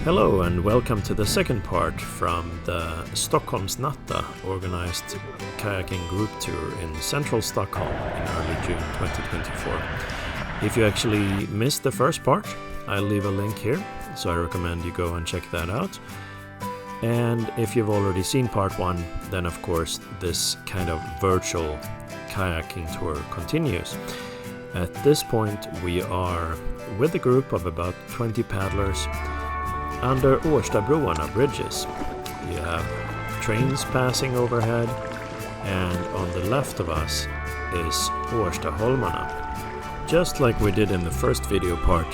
Hello and welcome to the second part from the Stockholmsnatta organized kayaking group tour in central Stockholm in early June 2024. If you actually missed the first part, I'll leave a link here, so I recommend you go and check that out. And if you've already seen part one, then of course this kind of virtual kayaking tour continues. At this point we are with a group of about 20 paddlers under Årstabroarna bridges. You have trains passing overhead, and on the left of us is Stockholmsnatta. Just like we did in the first video part,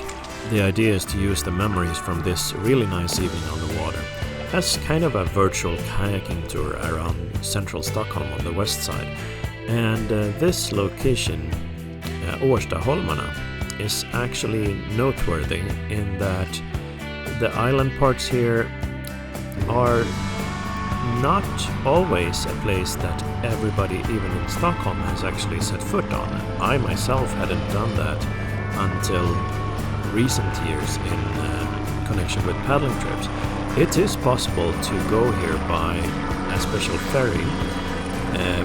the idea is to use the memories from this really nice evening on the water as kind of a virtual kayaking tour around central Stockholm on the west side. And this location, Stockholmsnatta, is actually noteworthy in that the island parts here are not always a place that everybody, even in Stockholm, has actually set foot on. I myself hadn't done that until recent years in connection with paddling trips. It is possible to go here by a special ferry,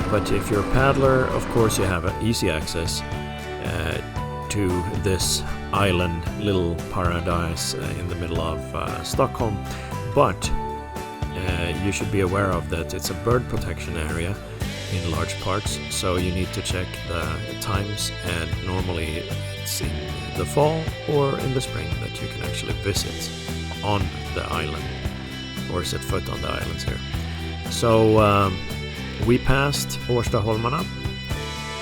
but if you're a paddler, of course you have easy access to this island little paradise in the middle of Stockholm, but you should be aware of that it's a bird protection area in large parts, so you need to check the times, and normally it's in the fall or in the spring that you can actually visit on the island or set foot on the islands here. So we passed Stockholmsnatta,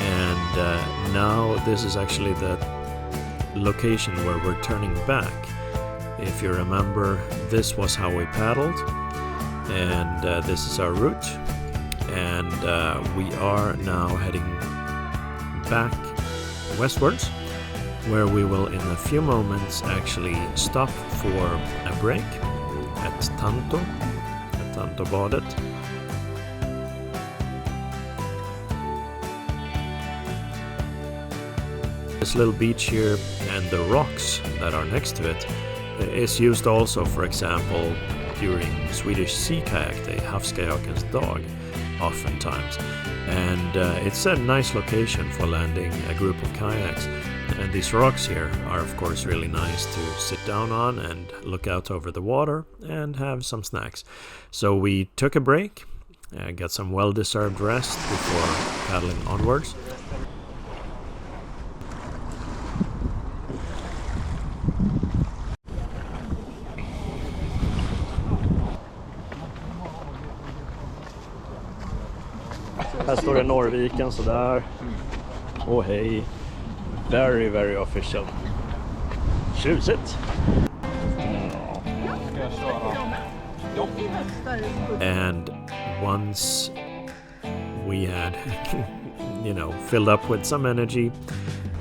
and now this is actually the location where we're turning back. If you remember, this was how we paddled, and this is our route, and we are now heading back westwards, where we will in a few moments actually stop for a break at Tanto badet. This little beach here and the rocks that are next to it is used also, for example, during Swedish Sea Kayak Day, Havskayakens dag, oftentimes. And it's a nice location for landing a group of kayaks. And these rocks here are of course really nice to sit down on and look out over the water and have some snacks. So we took a break, got some well-deserved rest before paddling onwards. Här står det Norrviken sådär. Och hej. Very, very official. Tjusigt! And once we had, filled up with some energy,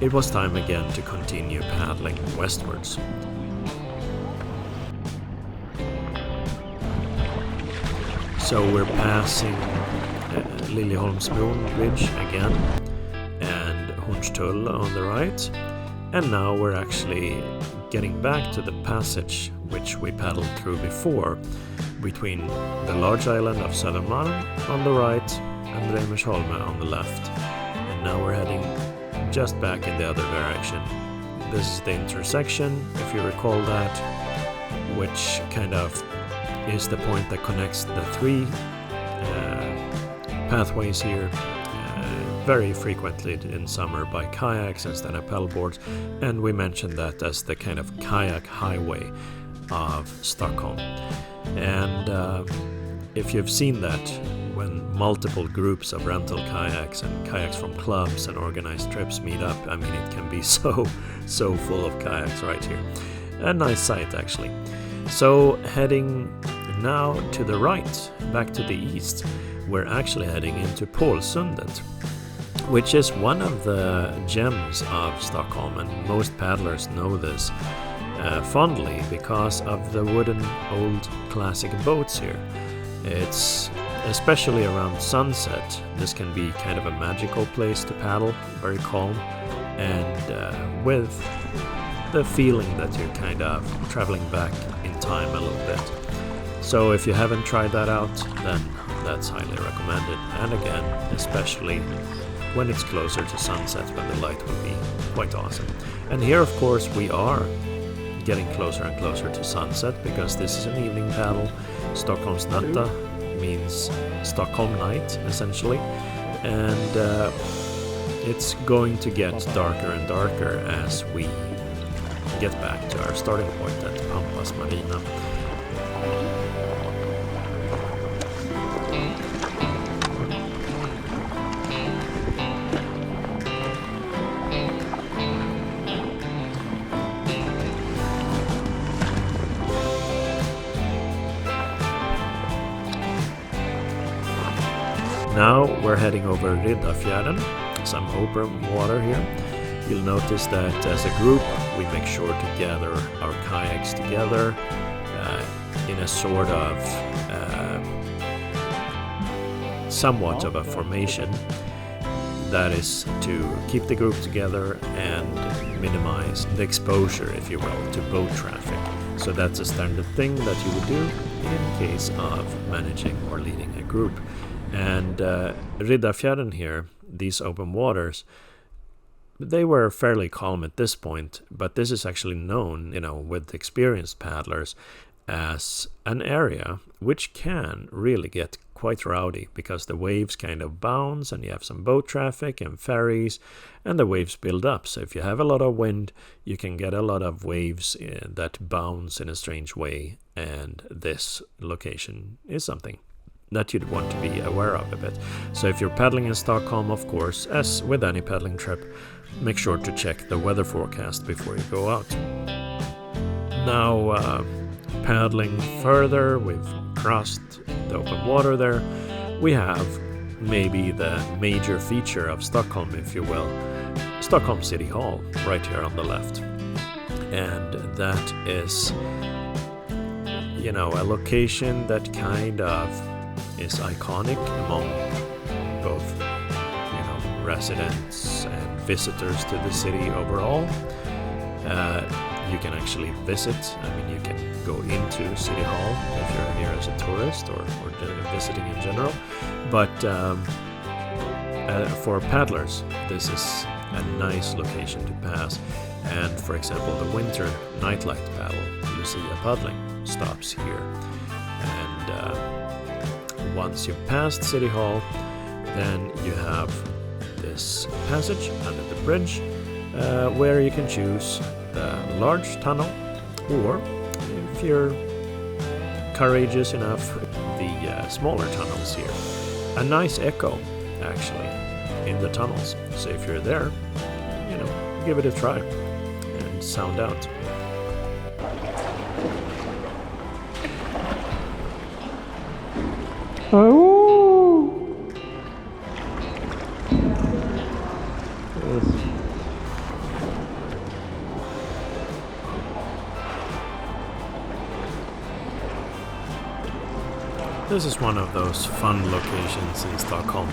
it was time again to continue paddling westwards. So we're passing Liljeholmsbron bridge again, and Hornstull on the right, and now we're actually getting back to the passage which we paddled through before, between the large island of Södermalm on the right and Reimersholme on the left, and now we're heading just back in the other direction. This is the intersection, if you recall that, which kind of is the point that connects the three pathways here, very frequently in summer by kayaks and stand-up paddleboards, and we mentioned that as the kind of kayak highway of Stockholm. And if you've seen that, when multiple groups of rental kayaks and kayaks from clubs and organized trips meet up, I mean, it can be so full of kayaks right here. A nice sight actually. So heading now to the right, back to the east, we're actually heading into Pålsundet, which is one of the gems of Stockholm, and most paddlers know this fondly because of the wooden old classic boats here. It's especially around sunset. This can be kind of a magical place to paddle, very calm, and with the feeling that you're kind of traveling back in time. time a little bit. So if you haven't tried that out, then that's highly recommended. And again, especially when it's closer to sunset, when the light will be quite awesome. And here, of course, we are getting closer and closer to sunset because this is an evening paddle. Stockholmsnatta means Stockholm night, essentially. And it's going to get darker and darker as we get back to our starting point at Pampas Marina. Now we're heading over Riddarfjärden, some open water here. You'll notice that as a group we make sure to gather our kayaks together in a sort of somewhat of a formation. That is to keep the group together and minimize the exposure, if you will, to boat traffic. So that's a standard thing that you would do in case of managing or leading a group. And Riddarfjärden here, these open waters, they were fairly calm at this point, but this is actually known, with experienced paddlers as an area which can really get quite rowdy because the waves kind of bounce and you have some boat traffic and ferries and the waves build up. So if you have a lot of wind, you can get a lot of waves that bounce in a strange way, and this location is something that you'd want to be aware of a bit. So if you're paddling in Stockholm, of course, as with any paddling trip, make sure to check the weather forecast before you go out. Now, paddling further, we've crossed the open water there. We have maybe the major feature of Stockholm, if you will, Stockholm City Hall, right here on the left. And that is, a location that kind of is iconic among both, residents and visitors to the city overall. You can actually visit. You can go into City Hall if you're here as a tourist or visiting in general. But for paddlers, this is a nice location to pass. And for example, the winter nightlight paddle, Lucia paddling, stops here. And once you've passed City Hall, then you have this passage under the bridge where you can choose the large tunnel, or if you're courageous enough, the smaller tunnels here. A nice echo, actually, in the tunnels. So if you're there, give it a try and sound out. Oh. This is one of those fun locations in Stockholm.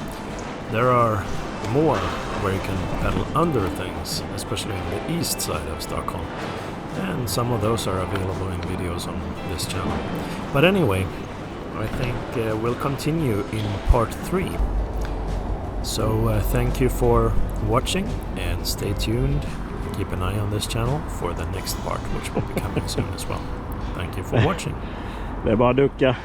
There are more where you can paddle under things, especially on the east side of Stockholm. And some of those are available in videos on this channel. But anyway, I think we'll continue in part 3. So thank you for watching and stay tuned. Keep an eye on this channel for the next part, which will be coming soon as well. Thank you for watching. Det är bara att ducka.